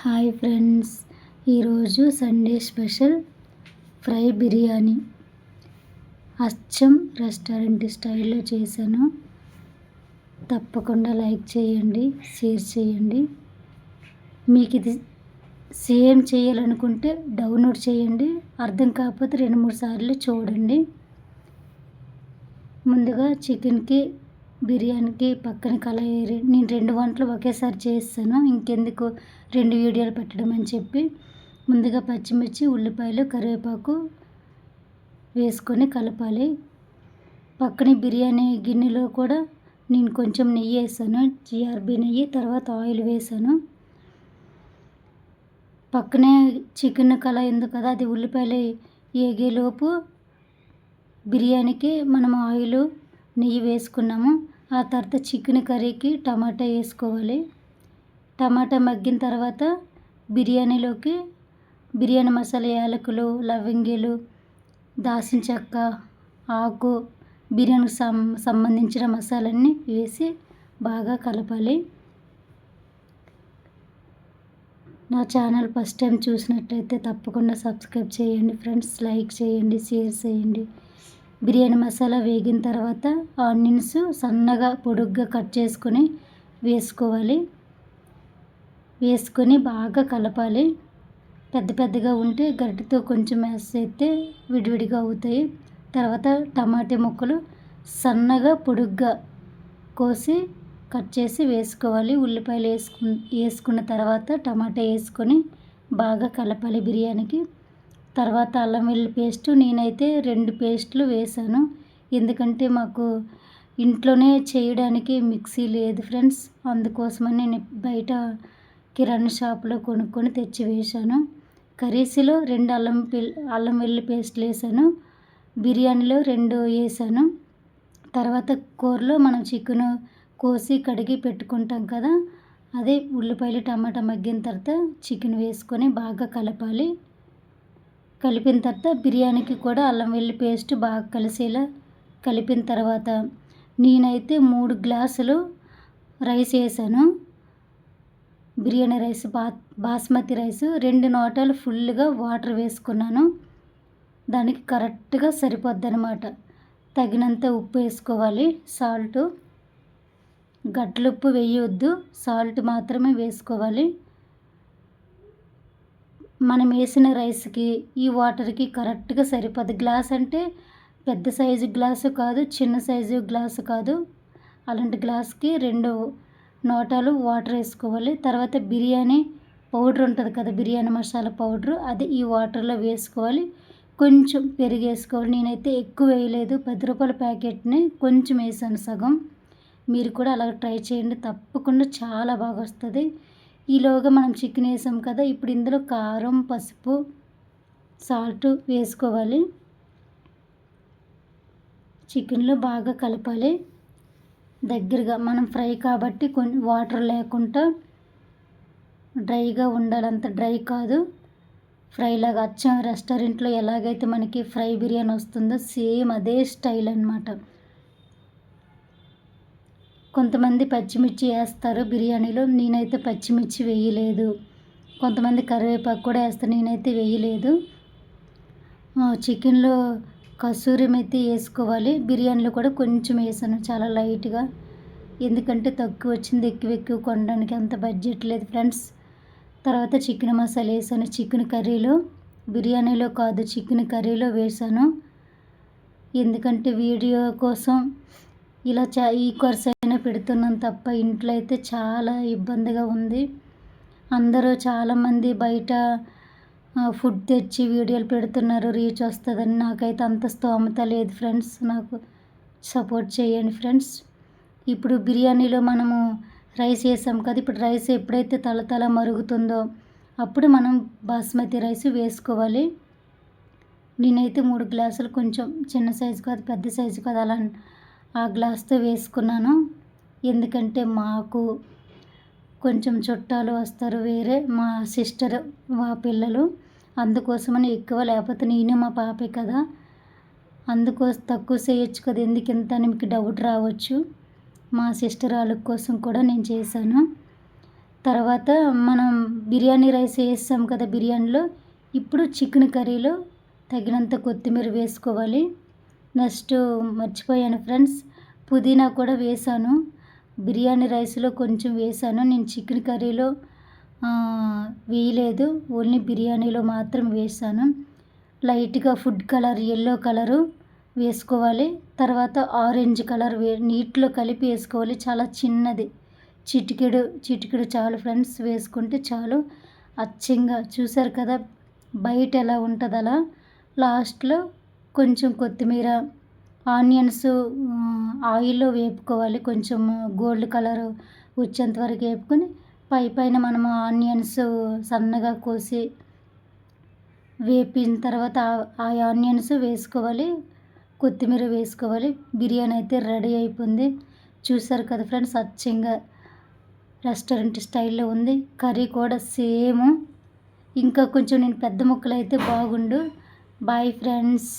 Hi friends, ఈరోజు Sunday special fry biryani అచ్చం restaurant స్టైల్లో చేశాను. తప్పకుండా లైక్ చేయండి, షేర్ చేయండి. మీకు ఇది సేమ్ చేయాలనుకుంటే డౌన్లోడ్ చేయండి. అర్థం కాకపోతే 2-3 సార్లు చూడండి. ముందుగా చికెన్కి బిర్యానీకి పక్కన కళాయి నేను 2 వంటలు ఒకేసారి చేస్తాను. ఇంకెందుకు 2 వీడియోలు పెట్టడం అని చెప్పి ముందుగా పచ్చిమిర్చి, ఉల్లిపాయలు, కరివేపాకు వేసుకొని కలపాలి. పక్కనే బిర్యానీ గిన్నెలో కూడా నేను కొంచెం నెయ్యి వేసాను, జిఆర్బి నెయ్యి. తర్వాత ఆయిల్ వేసాను. పక్కనే చికెన్ కళాయి ఉంది కదా, అది ఉల్లిపాయలు ఏగేలోపు బిర్యానీకి మనం ఆయిల్, నెయ్యి వేసుకున్నాము. ఆ తర్వాత చికెన్ కర్రీకి టమాటా వేసుకోవాలి. టమాటా మగ్గిన తర్వాత బిర్యానీలోకి బిర్యానీ మసాలా, యాలకులు, లవంగిలు, దాల్చిన చెక్క, ఆకు, బిర్యానీకి సంబంధించిన మసాలన్నీ వేసి బాగా కలపాలి. నా ఛానల్ ఫస్ట్ టైం చూసినట్టయితే తప్పకుండా సబ్స్క్రైబ్ చేయండి ఫ్రెండ్స్. లైక్ చేయండి, షేర్ చేయండి. బిర్యానీ మసాలా వేగిన తర్వాత ఆనియన్స్ సన్నగా పొడుగ్గా కట్ చేసుకొని వేసుకోవాలి. వేసుకొని బాగా కలపాలి. పెద్ద పెద్దగా ఉంటే గరిటెతో కొంచెం వేస్తే విడివిడిగా అవుతాయి. తర్వాత టమాటా ముక్కలు సన్నగా పొడుగ్గా కోసి కట్ చేసి వేసుకోవాలి. ఉల్లిపాయలు వేసుకున్న తర్వాత టమాటా వేసుకొని బాగా కలపాలి బిర్యానీకి. తర్వాత అల్లం వెల్లుల్లి పేస్ట్ నేనైతే 2 పేస్టులు వేసాను. ఎందుకంటే మాకు ఇంట్లోనే చేయడానికి మిక్సీ లేదు ఫ్రెండ్స్. అందుకోసమని నేను బయట కిరాణా షాప్లో కొనుక్కొని తెచ్చి వేసాను. కర్రీస్లో 2 అల్లం వెల్లుల్లి పేస్టులు వేసాను. బిర్యానీలో 2 వేసాను. తర్వాత కూరలో మనం చికెన్ కోసి కడిగి పెట్టుకుంటాం కదా, అదే ఉల్లిపాయలు టమాటా మగ్గిన తర్వాత చికెన్ వేసుకొని బాగా కలపాలి. కలిపిన తర్వాత బిర్యానీకి కూడా అల్లం వెల్లుల్లి పేస్ట్ బాగా కలిసేలా కలిపిన తర్వాత నేనైతే 3 గ్లాసులు రైస్ వేసాను. Biryani rice, basmati rice. 2 లోటాలు ఫుల్గా వాటర్ వేసుకున్నాను. దానికి కరెక్ట్గా సరిపోద్ది అన్నమాట. తగినంత ఉప్పు వేసుకోవాలి. సాల్ట్, గట్లుప్పు వేయొద్దు, సాల్ట్ మాత్రమే వేసుకోవాలి. మనం వేసిన రైస్కి ఈ వాటర్కి కరెక్ట్గా సరిపోద్ది. గ్లాస్ అంటే పెద్ద సైజు గ్లాసు కాదు, చిన్న సైజు గ్లాసు కాదు. అలాంటి గ్లాస్కి 2 లోటాలు వాటర్ వేసుకోవాలి. తర్వాత బిర్యానీ పౌడర్ ఉంటుంది కదా, బిర్యానీ మసాలా పౌడరు, అది ఈ వాటర్లో వేసుకోవాలి. కొంచెం పెరుగు వేసుకోవాలి. నేనైతే ఎక్కువ వేయలేదు, 10 రూపాయల ప్యాకెట్ని కొంచెం వేసాను, సగం. మీరు కూడా అలా ట్రై చేయండి, తప్పకుండా చాలా బాగా వస్తుంది. ఈలోగా మనం చికెన్ వేసాం కదా, ఇప్పుడు ఇందులో కారం, పసుపు, సాల్ట్ వేసుకోవాలి. చికెన్లో బాగా కలపాలి. దగ్గరగా మనం ఫ్రై కాబట్టి కొన్ని వాటర్ లేకుండా డ్రైగా ఉండాలి. అంత డ్రై కాదు, ఫ్రై లాగా అచ్చం రెస్టారెంట్లో ఎలాగైతే మనకి ఫ్రై బిర్యానీ వస్తుందో సేమ్ అదే స్టైల్ అన్నమాట. కొంతమంది పచ్చిమిర్చి వేస్తారు బిర్యానీలో, నేనైతే పచ్చిమిర్చి వేయలేదు. కొంతమంది కరివేపాకు కూడా వేస్తారు, నేనైతే వేయలేదు. చికెన్లో కసూరి మెతి వేసుకోవాలి. బిర్యానీలో కూడా కొంచెం వేసాను, చాలా లైట్గా. ఎందుకంటే తక్కువ వచ్చింది, ఎక్కువ కొనడానికి అంత బడ్జెట్ లేదు ఫ్రెండ్స్. తర్వాత చికెన్ మసాలా వేసాను. చికెన్ కర్రీలో, బిర్యానీలో కాదు, చికెన్ కర్రీలో వేసాను. ఎందుకంటే వీడియో కోసం ఇలా ఈ కోర్స్ అయినా పెడుతున్నాను తప్ప ఇంట్లో అయితే చాలా ఇబ్బందిగా ఉంది. అందరూ చాలామంది బయట ఫుడ్ తెచ్చి వీడియోలు పెడుతున్నారు, రీచ్ వస్తుందని. నాకైతే అంత స్తోమత లేదు ఫ్రెండ్స్. నాకు సపోర్ట్ చేయండి ఫ్రెండ్స్. ఇప్పుడు బిర్యానీలో మనము రైస్ వేసాం కదా, ఇప్పుడు రైస్ ఎప్పుడైతే తల మరుగుతుందో అప్పుడు మనం బాస్మతి రైస్ వేసుకోవాలి. నేనైతే 3 గ్లాసులు, కొంచెం చిన్న సైజు కాదు, పెద్ద సైజు కాదు, అలా ఆ గ్లాస్తో వేసుకున్నాను. ఎందుకంటే మాకు కొంచెం చుట్టాలు వస్తారు, వేరే మా సిస్టర్, మా పిల్లలు. అందుకోసమని ఎక్కువ, లేకపోతే నేను మా పాపే కదా, అందుకోసం తక్కువ చేయొచ్చు కదా, ఎందుకు ఇంత అని మీకు డౌట్ రావచ్చు. మా సిస్టర్ వాళ్ళ కోసం కూడా నేను చేశాను. తర్వాత మనం బిర్యానీ రైస్ వేస్తాం కదా బిర్యానీలో, ఇప్పుడు చికెన్ కర్రీలో తగినంత కొత్తిమీర వేసుకోవాలి. నెక్స్ట్ మర్చిపోయాను ఫ్రెండ్స్, పుదీనా కూడా వేసాను. బిర్యానీ రైస్లో కొంచెం వేసాను, నేను చికెన్ కర్రీలో వేయలేదు, ఓన్లీ బిర్యానీలో మాత్రం వేసాను. లైట్గా ఫుడ్ కలర్ ఎల్లో కలరు వేసుకోవాలి. తర్వాత ఆరెంజ్ కలర్ నీటిలో కలిపి వేసుకోవాలి, చాలా చిన్నది, చిటికెడు చాలు ఫ్రెండ్స్, వేసుకుంటే చాలు. అచ్చంగా చూసారు కదా బయట ఎలా ఉంటుంది అలా. లాస్ట్లో కొంచెం కొత్తిమీర, ఆనియన్స్ ఆయిల్లో వేపుకోవాలి, కొంచెం గోల్డ్ కలర్ వచ్చేంత వరకు వేపుకొని పైన మనము ఆనియన్స్ సన్నగా కోసి వేపిన తర్వాత ఆ ఆనియన్స్ వేసుకోవాలి, కొత్తిమీర వేసుకోవాలి. బిర్యానీ అయితే రెడీ అయిపోయింది. చూసారు కదా ఫ్రెండ్స్, అచ్చంగా రెస్టారెంట్ స్టైల్లో ఉంది. కర్రీ కూడా సేమ్, ఇంకా కొంచెం నేను పెద్ద ముక్కలు అయితే బాగుండు. Bye friends.